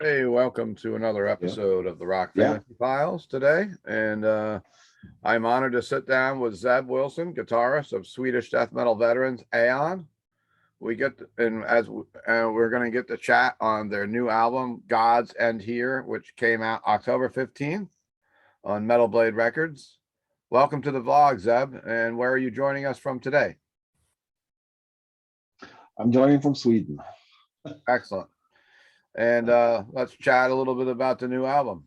Hey, welcome to another Yeah, episode of the Rock yeah. Fantasy Files today. And I'm honored to sit down with Zeb Nilsson, guitarist of Swedish Death Metal veterans Aeon. We're going to get to chat on their new album, God's End Here, which came out October 15th on Metal Blade Records. Welcome to the vlog, Zeb. And where are you joining us from today? I'm joining from Sweden. Excellent. And let's chat a little bit about the new album.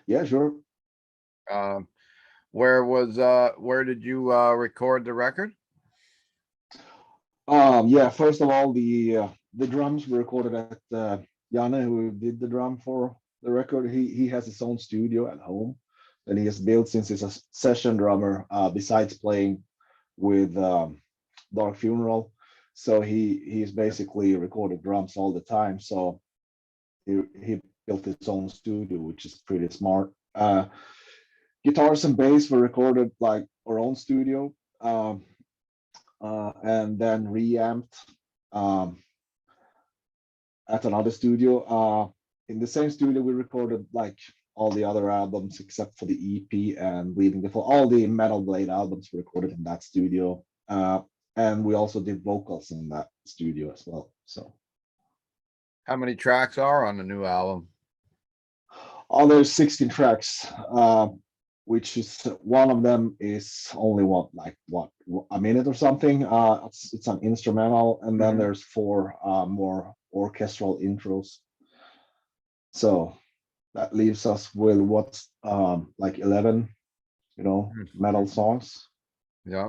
Yeah, sure. Um, where did you record the record? Yeah. First of all, the drums were recorded at Janne, who did the drum for the record. He has his own studio at home, and he has built since he's a session drummer. Besides playing with Dark Funeral, so he's basically recorded drums all the time. So he built his own studio, which is pretty smart. Guitars and bass were recorded like our own studio, and then reamped um, at another studio. In the same studio, we recorded like all the other albums except for the EP and Bleeding the Fall. All the Metal Blade albums were recorded in that studio, and we also did vocals in that studio as well. So, How many tracks are on the new album? all there's 16 tracks. Which is one of them is only what a minute or something. It's an instrumental, and then there's four more orchestral intros. So that leaves us with what's like 11, metal songs. Yeah.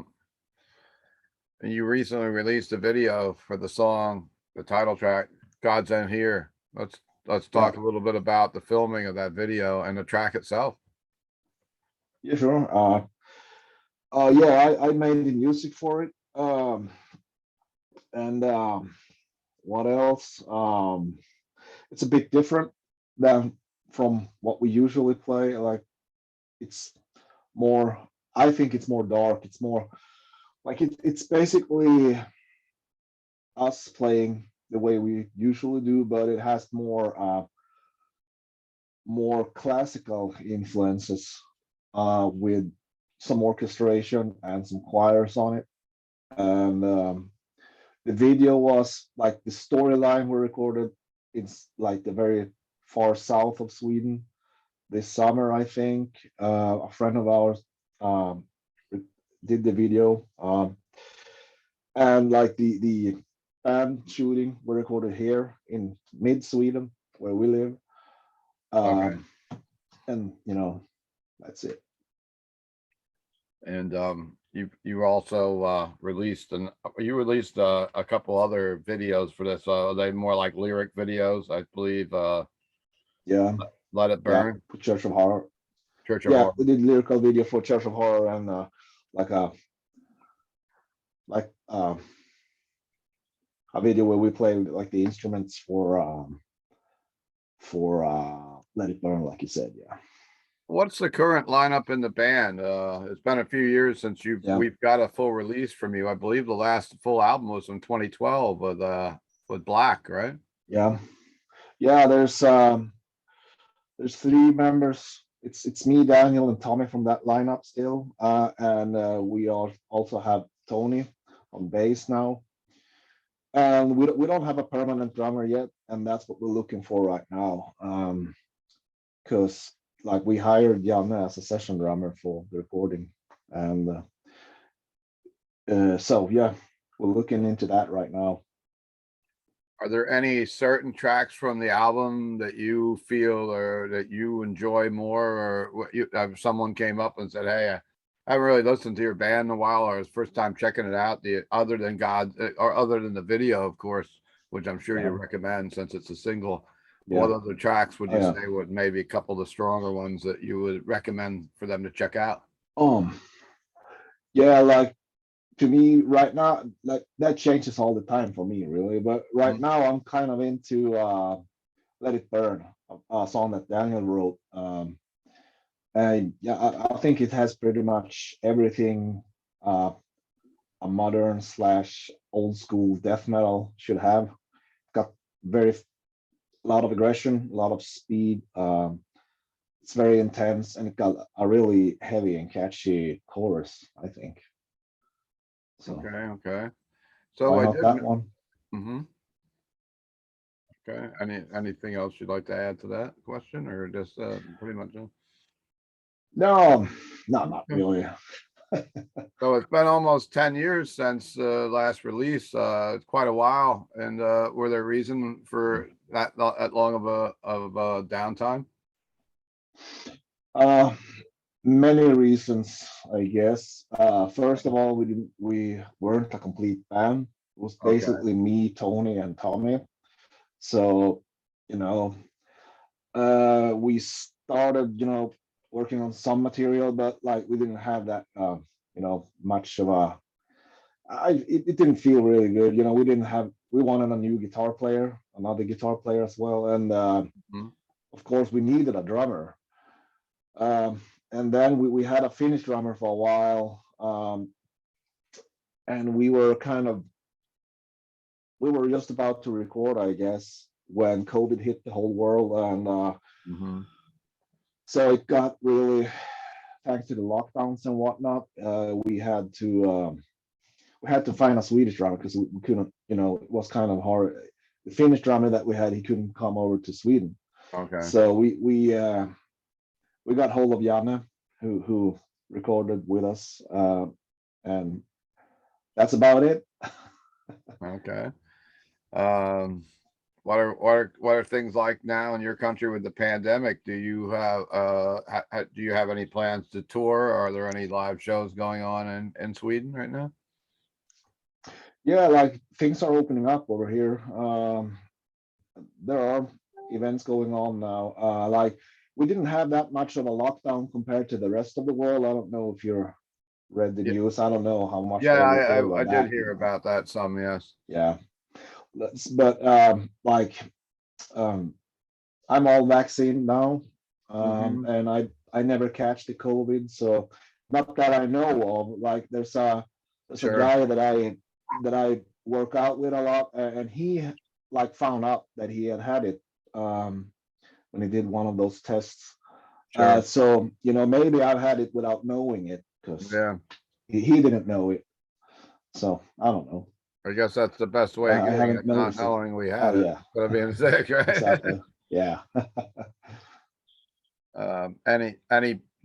And you recently released a video for the song, the title track, God's End Here. Let's Yeah, talk a little bit about the filming of that video and the track itself. yeah, sure. Yeah, I made the music for it. And what else? It's a bit different than from what we usually play. Like it's more. I think it's more dark. It's more like it's basically us playing the way we usually do, but it has more classical influences with some orchestration and some choirs on it. And the video was like the storyline we recorded. It's like the very far south of Sweden this summer, I think. A friend of ours um, did the video, and like the band shooting we recorded here in mid Sweden where we live, Okay. um, and that's it. And you also released a couple other videos for this. Are they more like lyric videos? I believe Yeah, Let It yeah. Burn, For Church of Horror. Church of Yeah, Horror. we did lyrical video for Church of Horror and like a like a video where we play like the instruments for Let It Burn, like you said. Yeah, What's the current lineup in the band? It's been a few years since yeah, we've got a full release from you. I believe the last full album was in 2012 with Black, right? yeah, yeah. There's three members. It's me, Daniel, and Tommy from that lineup still, and we also have Tony on bass now. And we don't have a permanent drummer yet, and that's what we're looking for right now. Because like we hired Janne as a session drummer for the recording, and so yeah, we're looking into that right now. Are there any certain tracks from the album that you feel or that you enjoy more, or if someone came up and said, "Hey, I haven't really listened to your band in a while," or it's first time checking it out, the other than God or other than the video, of course, which I'm sure you Yeah, recommend since it's a single. What yeah, other tracks would oh you yeah. say would maybe a couple of the stronger ones that you would recommend for them to check out? Um, yeah, like to me right now, like that changes all the time for me, really. But right Mhm. now, I'm kind of into "Let It Burn," a song that Daniel wrote. And yeah, I think it has pretty much everything a modern slash old school death metal should have. Got very a lot of aggression, a lot of speed. It's very intense, and it got a really heavy and catchy chorus, I think. So Okay. So why I not did. that one? Okay. Anything else you'd like to add to that question, or just pretty much? No, not Okay. really. So it's been almost 10 years since last release. It's quite a while. And were there reason for that long of a downtime? Many reasons, I guess. First of all, we weren't a complete band. It was Okay. basically me, Tony, and Tommy. So, you know, we started, working on some material, but like we didn't have that, much of a. It didn't feel really good. We wanted a new guitar player, another guitar player as well, and of course we needed a drummer. And then we had a Finnish drummer for a while, and we were just about to record, I guess, when COVID hit the whole world, and so it got really, thanks to the lockdowns and whatnot, we had to find a Swedish drummer because we couldn't, it was kind of hard. The Finnish drummer that we had, he couldn't come over to Sweden. Okay. So we got hold of Janne, who recorded with us, and that's about it. Okay. What are things like now in your country with the pandemic? Do you have any plans to tour? Are there any live shows going on in Sweden right now? Yeah, like things are opening up over here. There are events going on now. Like we didn't have that much of a lockdown compared to the rest of the world. I don't know if you read the news. I don't know how much Yeah, they reported I on did that. hear about that some, yes. Yeah, but um, I'm all vaccine now, and I never catch the COVID, so not that I know of. Like there's a Sure. guy that I work out with a lot, and he like found out that he had it when he did one of those tests. Sure. So maybe I've had it without knowing it because Yeah. he didn't know it. So I don't know. I guess that's the best way of I getting it, haven't not noticed it. knowing we Oh had it, yeah, instead of being sick, right? exactly. Yeah.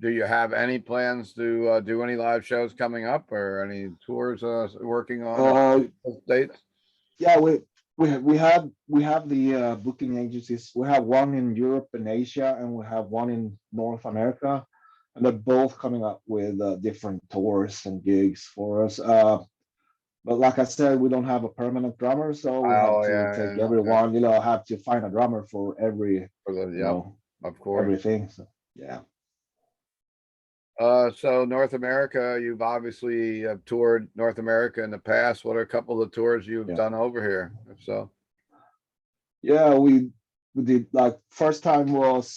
Do you have any plans to do any live shows coming up, or any tours working on those dates? Yeah, we have the booking agencies. We have one in Europe and Asia, and we have one in North America, and they're both coming up with different tours and gigs for us. But like I said, we don't have a permanent drummer, so we have Oh to yeah, take yeah, everyone. Have to find a drummer for every, of course. everything. So yeah. So North America, you've obviously toured North America in the past. What are a couple of tours you've done over here? If so, yeah, we did, like, first time was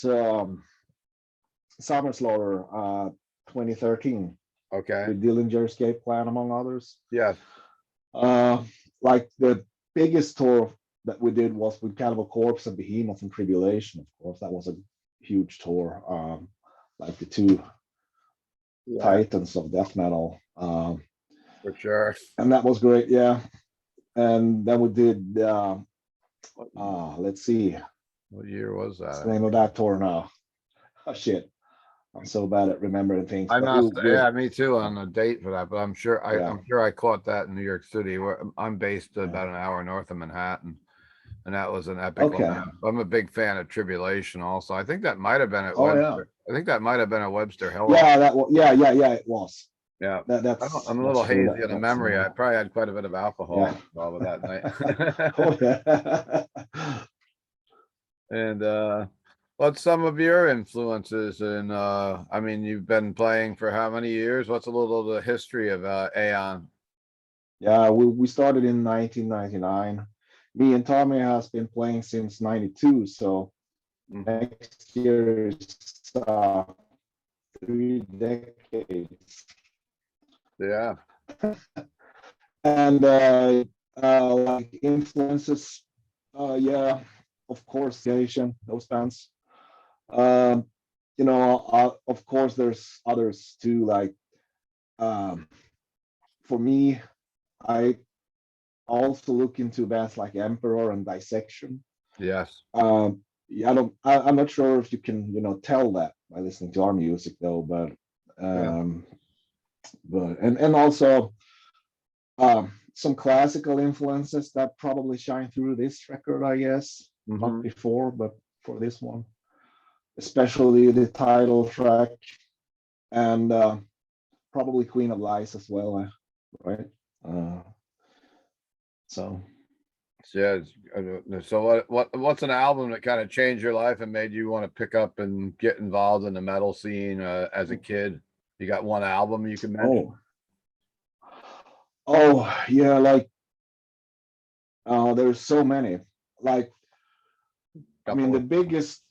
Summer Slaughter, 2013. okay. With Dillinger Escape Plan, among others. Yes. Like the biggest tour that we did was with Cannibal Corpse and Behemoth and Tribulation. Of course, that was a huge tour. Like the two titans of death metal. For sure. And that was great, yeah. And then we did. Let's see. What year was that? What's the name of that tour now? Oh shit. I'm so bad at remembering things. Yeah, me too on a date for that, but I'm sure I caught that in New York City, where I'm based about an hour north of Manhattan, and that was an epic lineup. I'm a big fan of Tribulation also. I think that might have been at Webster. I think that might have been a Webster Hill. Yeah, it was. Yeah, that's I'm a little hazy in the memory. I probably had quite a bit of alcohol with that night. Oh yeah. And what's some of your influences? And I mean, you've been playing for how many years? What's a little of the history of Aeon? Yeah, we started in 1999. Me and Tommy has been playing since 92, so next year is 3 decades. Yeah. And like influences, yeah, of course, Asian, those bands. You know, of course, there's others too. Like for me, I also look into bands like Emperor and Dissection. Yes. Yeah, I'm not sure if you can, tell that by listening to our music though, but Yeah. and also some classical influences that probably shine through this record, I guess. Not Mhm. before, but for this one, especially the title track and probably Queen of Lies as well, right? Uh, so Yeah. So what's an album that kind of changed your life and made you want to pick up and get involved in the metal scene as a kid? You got one album you can mention? oh yeah, like there's so many. Like I mean, Couple the of biggest,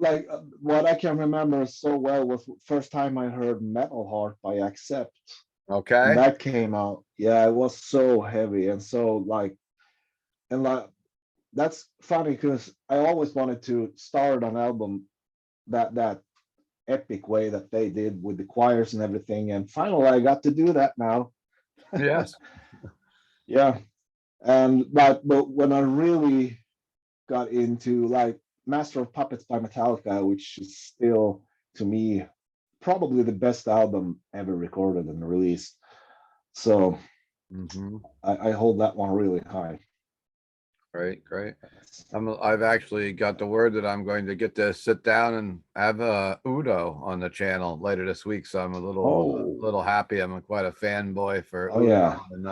like what I can remember so well was first time I heard Metal Heart by Accept. When okay. that came out, yeah, it was so heavy and so like that's funny because I always wanted to start an album that epic way that they did with the choirs and everything, and finally I got to do that now. Yes. Yeah, and but when I really got into like Master of Puppets by Metallica, which is still to me probably the best album ever recorded and released. So Hmm. I hold that one really high. Great, great. I've actually got the word that I'm going to get to sit down and have Udo on the channel later this week. So I'm a Oh, little happy. I'm quite a fanboy for oh Udo, yeah. and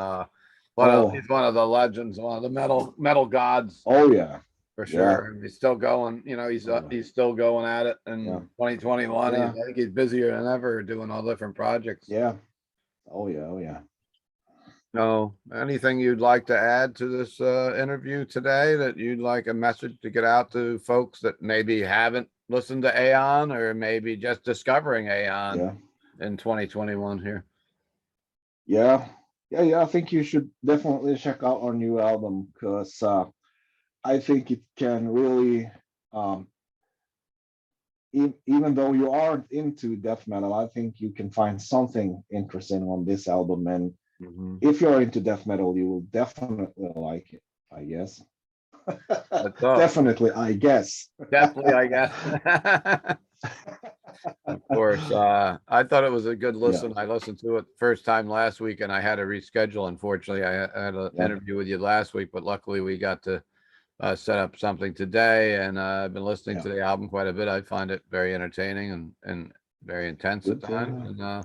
Oh, he's one of the legends, one of the metal gods oh yeah. for Yeah. sure. And he's still going. You know, Oh, he's still going at it. yeah. In 2021, Yeah. I think he's busier than ever doing all different projects. Yeah. Oh yeah. Oh yeah. No, anything you'd like to add to this interview today that you'd like a message to get out to folks that maybe haven't listened to Aeon or maybe just discovering Aeon Yeah. in 2021 here? Yeah. Yeah. Yeah. I think you should definitely check out our new album because I think it can really um, even though you aren't into death metal, I think you can find something interesting on this album. And Hmm. if you're into death metal, you will definitely like it, I guess. That's up. Definitely, I guess. Definitely, I guess. Of course. I thought it was a good Yeah, listen. I listened to it the first time last week and I had to reschedule. Unfortunately, I had an yeah, interview with you last week, but luckily we got to set up something today, and I've been listening yeah. to the album quite a bit. I find it very entertaining and very intense at Good to times, hear. and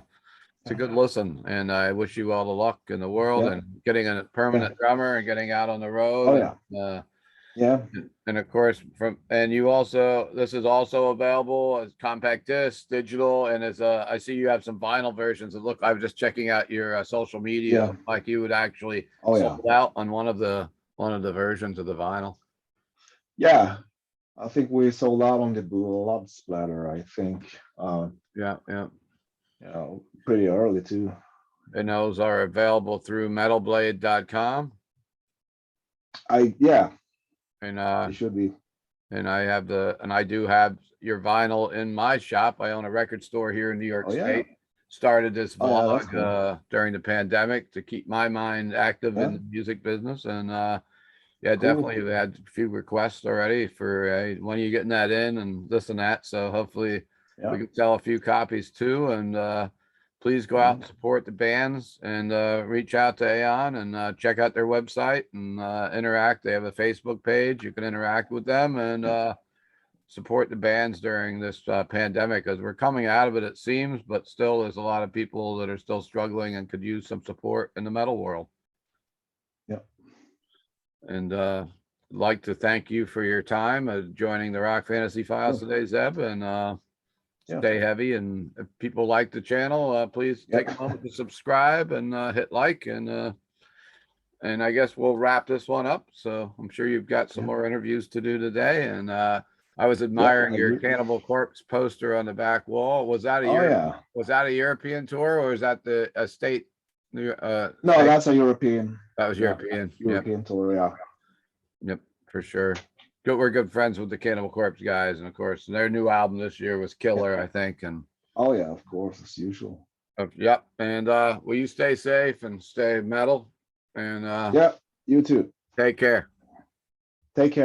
it's a Yeah, good listen. And I wish you all the luck in the world yeah, and getting a yeah. permanent drummer and getting out on the road. Oh yeah, yeah, And of course, you also, this is also available as compact disc, digital, and as I see you have some vinyl versions. That look, I was just checking out your social media, yeah. like you would actually Oh yeah, sold out on one of the versions of the vinyl. yeah. I think we sold out on the Blood Splatter. I think, Yeah, yeah. pretty early too. And those are available through metalblade.com. Yeah, And it should be. I do have your vinyl in my shop. I own a record store here in New York Oh yeah, State. Started this oh yeah. That's vlog cool. during the pandemic to keep my mind active in Yeah, the music business. And yeah, cool. definitely we had a few requests already for when are you getting that in and this and that. So hopefully we Yeah, can sell a few copies too. And please go out yeah, and support the bands and reach out to Aeon and check out their website and interact. They have a Facebook page. You can interact with them and yeah, support the bands during this pandemic as we're coming out of it, it seems, but still there's a lot of people that are still struggling and could use some support in the metal world. yeah. And like to thank you for your time joining the Rock Fantasy Files Sure. today, Zeb, and Yeah, stay heavy. And if people like the channel, please yeah, take a moment to subscribe and hit like. And I guess we'll wrap this one up. So I'm sure you've got some yeah, more interviews to do today. And I was yeah. admiring I your agree. Cannibal Corpse poster on the back wall. Oh yeah. Was that a European tour or is that the a state No, state? that's a European. That was Yeah, European. Yep. European tour. Yeah, Yep, for sure. we're good friends with the Cannibal Corpse guys, and of course, their new album this year was killer, I think. And Oh yeah, of course, as usual. yep. And will you stay safe and stay metal? And Yeah, you too. take care. Take care.